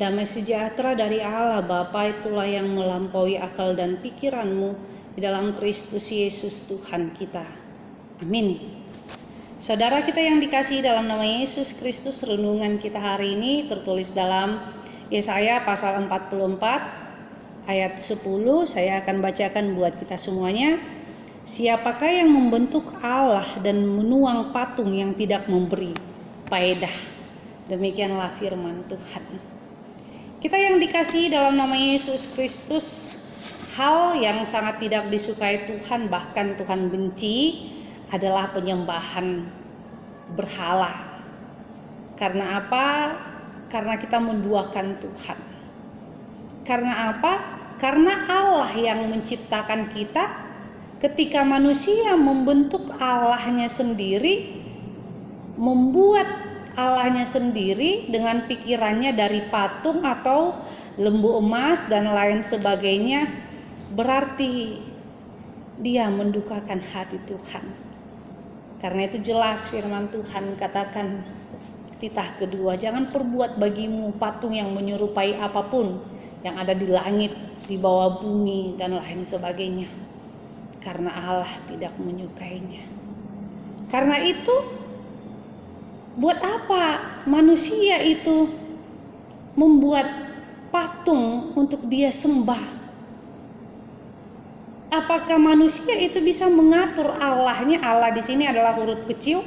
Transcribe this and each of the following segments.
Damai sejahtera dari Allah Bapa itulah yang melampaui akal dan pikiranmu di dalam Kristus Yesus Tuhan kita. Amin. Saudara kita yang dikasihi dalam nama Yesus Kristus, renungan kita hari ini tertulis dalam Yesaya pasal 44 ayat 10. Saya akan bacakan buat kita semuanya. Siapakah yang membentuk Allah dan menuang patung yang tidak memberi faedah? Demikianlah firman Tuhan. Kita yang dikasihi dalam nama Yesus Kristus, hal yang sangat tidak disukai Tuhan, bahkan Tuhan benci, adalah penyembahan berhala. Karena apa? Karena kita menduakan Tuhan. Karena apa? Karena Allah yang menciptakan kita. Ketika manusia membentuk Allahnya sendiri, membuat Allahnya sendiri dengan pikirannya dari patung atau lembu emas dan lain sebagainya, berarti dia mendukakan hati Tuhan. Karena itu jelas firman Tuhan katakan titah kedua, jangan perbuat bagimu patung yang menyerupai apapun yang ada di langit, di bawah bumi dan lain sebagainya, karena Allah tidak menyukainya. Karena itu, buat apa manusia itu membuat patung untuk dia sembah? Apakah manusia itu bisa mengatur Allahnya? Allah di sini adalah huruf kecil?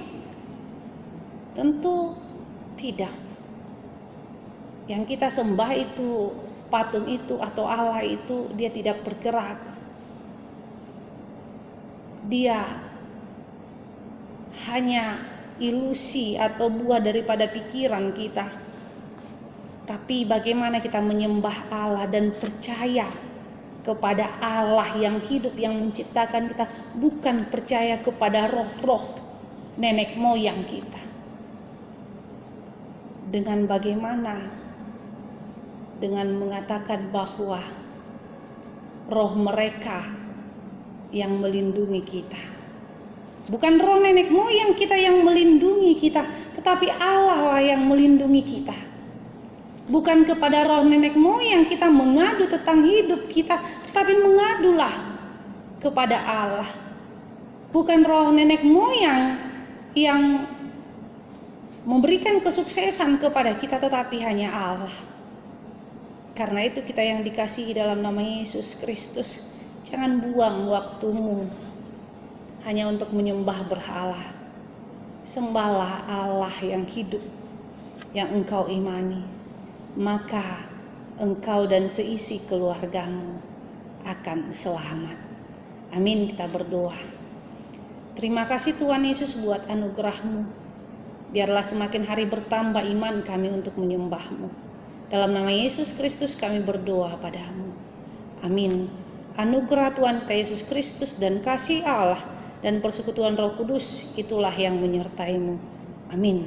Tentu tidak. Yang kita sembah itu patung itu atau Allah itu, dia tidak bergerak. Dia hanya ilusi atau buah daripada pikiran kita. Tapi bagaimana kita menyembah Allah dan percaya kepada Allah yang hidup, yang menciptakan kita, bukan percaya kepada roh-roh nenek moyang kita. Dengan bagaimana? Dengan mengatakan bahwa roh mereka yang melindungi kita. Bukan roh nenek moyang kita yang melindungi kita, tetapi Allah lah yang melindungi kita. Bukan kepada roh nenek moyang kita mengadu tentang hidup kita, tetapi mengadulah kepada Allah. Bukan roh nenek moyang yang memberikan kesuksesan kepada kita, tetapi hanya Allah. Karena itu kita yang dikasihi dalam nama Yesus Kristus, jangan buang waktumu hanya untuk menyembah berhala. Sembahlah Allah yang hidup, yang engkau imani, maka engkau dan seisi keluargamu akan selamat. Amin. Kita berdoa. Terima kasih Tuhan Yesus buat anugerah-Mu. Biarlah semakin hari bertambah iman kami untuk menyembah-Mu. Dalam nama Yesus Kristus kami berdoa padamu. Amin. Anugerah Tuhan kita Yesus Kristus dan kasih Allah dan persekutuan Roh Kudus itulah yang menyertai-Mu. Amin.